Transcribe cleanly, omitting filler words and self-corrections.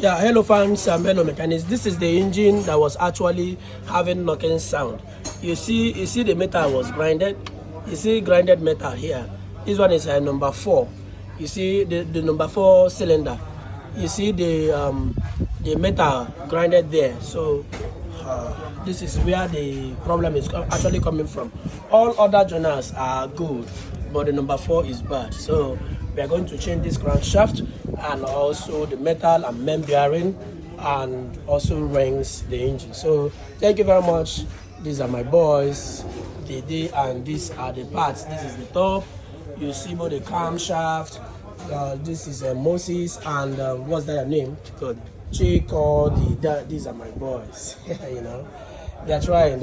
Yeah, hello fans and hello mechanics. This is the engine that was actually having knocking sound. You see the metal was grinded. You see grinded metal here. This one is number 4. You see the number 4 cylinder. You see the metal grinded there. So this is where the problem is actually coming from. All other journals are good, but the number 4 is bad. So we are going to change this crankshaft and also the metal and main bearing, and also rings the engine. So thank you very much. These are my boys, Dede, and these are the parts. This is the top. You see both the camshaft. This is Moses and what's their name? Good. Chico. These are my boys. You know, they're trying.